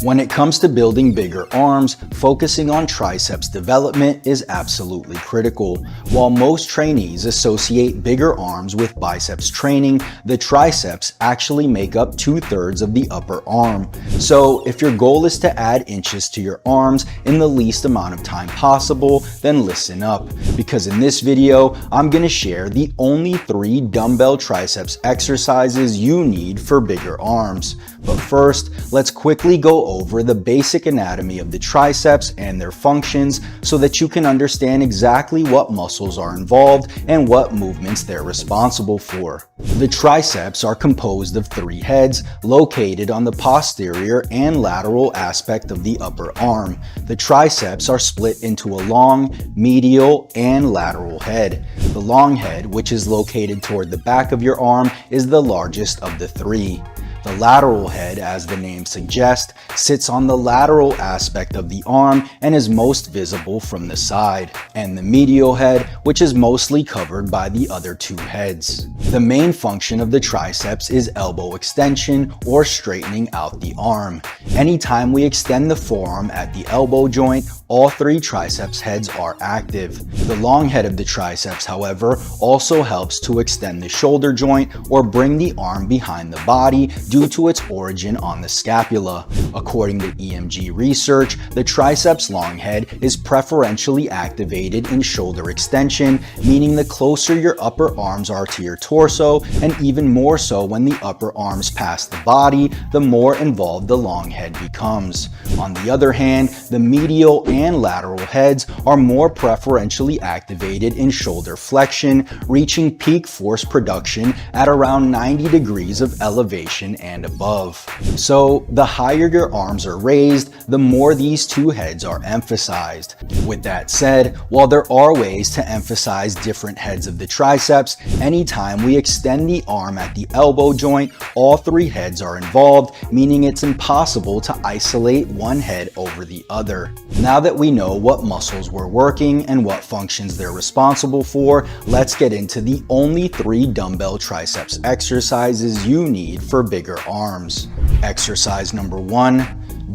When it comes to building bigger arms, focusing on triceps development is absolutely critical. While most trainees associate bigger arms with biceps training, the triceps actually make up 2/3 of the upper arm. So if your goal is to add inches to your arms in the least amount of time possible, then listen up, because in this video, I'm going to share the only 3 dumbbell triceps exercises you need for bigger arms. But first, let's quickly go over the basic anatomy of the triceps and their functions so that you can understand exactly what muscles are involved and what movements they're responsible for. The triceps are composed of 3 heads located on the posterior and lateral aspect of the upper arm. The triceps are split into a long, medial, and lateral head. The long head, which is located toward the back of your arm, is the largest of the 3. The lateral head, as the name suggests, sits on the lateral aspect of the arm and is most visible from the side, and the medial head, which is mostly covered by the other 2 heads. The main function of the triceps is elbow extension or straightening out the arm. Anytime we extend the forearm at the elbow joint, all 3 triceps heads are active. The long head of the triceps, however, also helps to extend the shoulder joint or bring the arm behind the body due to its origin on the scapula. According to EMG research, the triceps long head is preferentially activated in shoulder extension, meaning the closer your upper arms are to your torso, and even more so when the upper arms pass the body, the more involved the long head becomes. On the other hand, the medial and lateral heads are more preferentially activated in shoulder flexion, reaching peak force production at around 90 degrees of elevation and above. So the higher your arms are raised, the more these 2 heads are emphasized. With that said, while there are ways to emphasize different heads of the triceps, anytime we extend the arm at the elbow joint, all 3 heads are involved, meaning it's impossible to isolate one head over the other. Now that we know what muscles we're working and what functions they're responsible for, let's get into the only 3 dumbbell triceps exercises you need for bigger arms. Exercise number 1.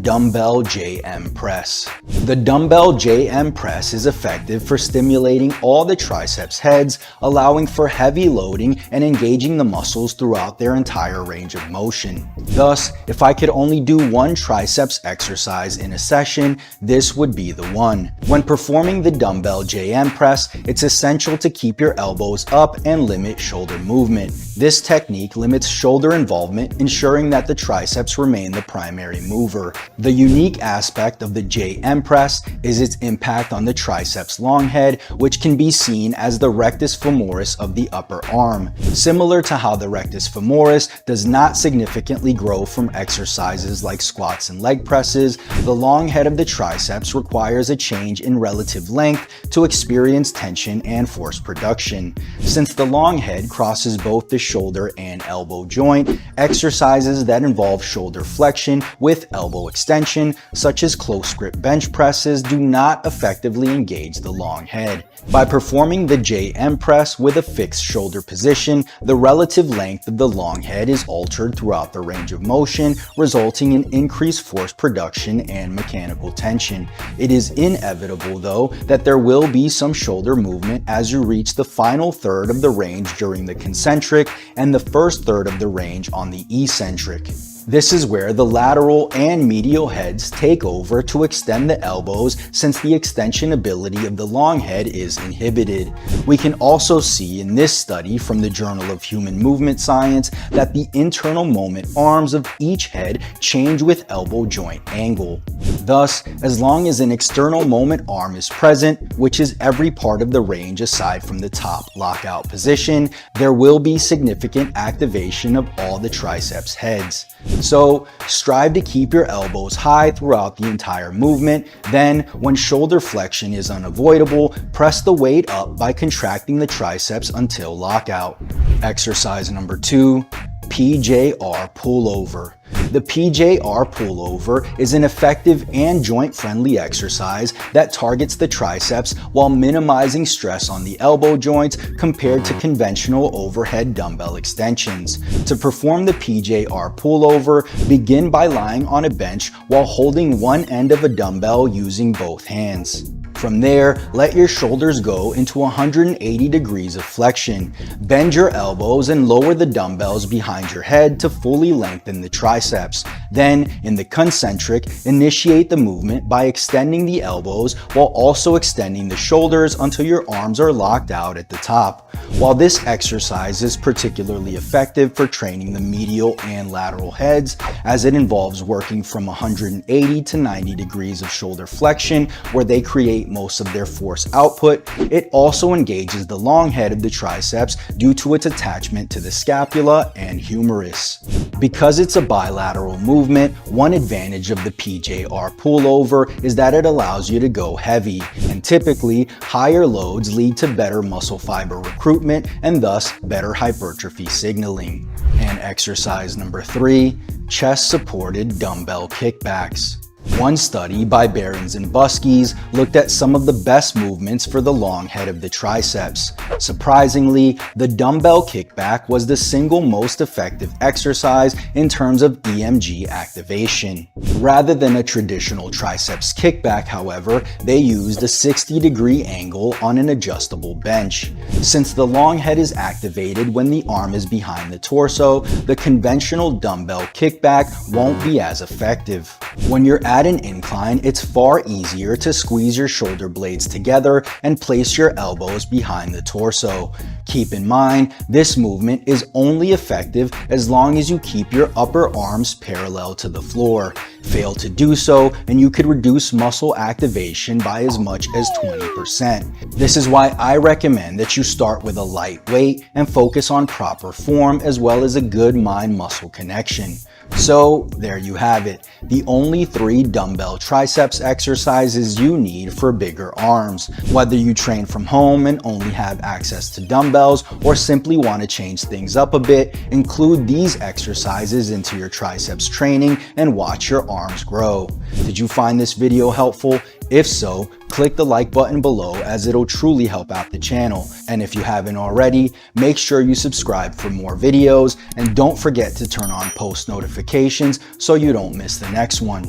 Dumbbell JM press. The dumbbell JM press is effective for stimulating all the triceps heads, allowing for heavy loading and engaging the muscles throughout their entire range of motion. Thus, if I could only do one triceps exercise in a session, this would be the one. When performing the dumbbell JM press, it's essential to keep your elbows up and limit shoulder movement. This technique limits shoulder involvement, ensuring that the triceps remain the primary mover. The unique aspect of the JM press is its impact on the triceps long head, which can be seen as the rectus femoris of the upper arm. Similar to how the rectus femoris does not significantly grow from exercises like squats and leg presses, the long head of the triceps requires a change in relative length to experience tension and force production. Since the long head crosses both the shoulder and elbow joint, exercises that involve shoulder flexion with elbow extension, such as close grip bench presses, do not effectively engage the long head. By performing the JM press with a fixed shoulder position, the relative length of the long head is altered throughout the range of motion, resulting in increased force production and mechanical tension. It is inevitable, though, that there will be some shoulder movement as you reach the final third of the range during the concentric and the first third of the range on the eccentric. This is where the lateral and medial heads take over to extend the elbows, since the extension ability of the long head is inhibited. We can also see in this study from the Journal of Human Movement Science that the internal moment arms of each head change with elbow joint angle. Thus, as long as an external moment arm is present, which is every part of the range aside from the top lockout position, there will be significant activation of all the triceps heads. So strive to keep your elbows high throughout the entire movement. Then, when shoulder flexion is unavoidable, press the weight up by contracting the triceps until lockout. Exercise number 2. PJR pullover. The PJR pullover is an effective and joint-friendly exercise that targets the triceps while minimizing stress on the elbow joints compared to conventional overhead dumbbell extensions. To perform the PJR pullover, begin by lying on a bench while holding one end of a dumbbell using both hands. From there, let your shoulders go into 180 degrees of flexion. Bend your elbows and lower the dumbbells behind your head to fully lengthen the triceps. Then, in the concentric, initiate the movement by extending the elbows while also extending the shoulders until your arms are locked out at the top. While this exercise is particularly effective for training the medial and lateral heads, as it involves working from 180 to 90 degrees of shoulder flexion where they create most of their force output, it also engages the long head of the triceps due to its attachment to the scapula and humerus. Because it's a bilateral movement, one advantage of the PJR pullover is that it allows you to go heavy, and typically, higher loads lead to better muscle fiber recruitment and thus better hypertrophy signaling. And exercise number 3, chest-supported dumbbell kickbacks. One study by Behrens and Buskis looked at some of the best movements for the long head of the triceps. Surprisingly, the dumbbell kickback was the single most effective exercise in terms of EMG activation. Rather than a traditional triceps kickback, however, they used a 60-degree angle on an adjustable bench. Since the long head is activated when the arm is behind the torso, the conventional dumbbell kickback won't be as effective. When you're at an incline, it's far easier to squeeze your shoulder blades together and place your elbows behind the torso. Keep in mind, this movement is only effective as long as you keep your upper arms parallel to the floor. Fail to do so, and you could reduce muscle activation by as much as 20%. This is why I recommend that you start with a light weight and focus on proper form as well as a good mind-muscle connection. So there you have it, the only 3 dumbbell triceps exercises you need for bigger arms. Whether you train from home and only have access to dumbbells or simply want to change things up a bit, include these exercises into your triceps training and watch your arms grow. Did you find this video helpful? If so, click the like button below as it'll truly help out the channel. And if you haven't already, make sure you subscribe for more videos and don't forget to turn on post notifications so you don't miss the next one.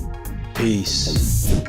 Peace.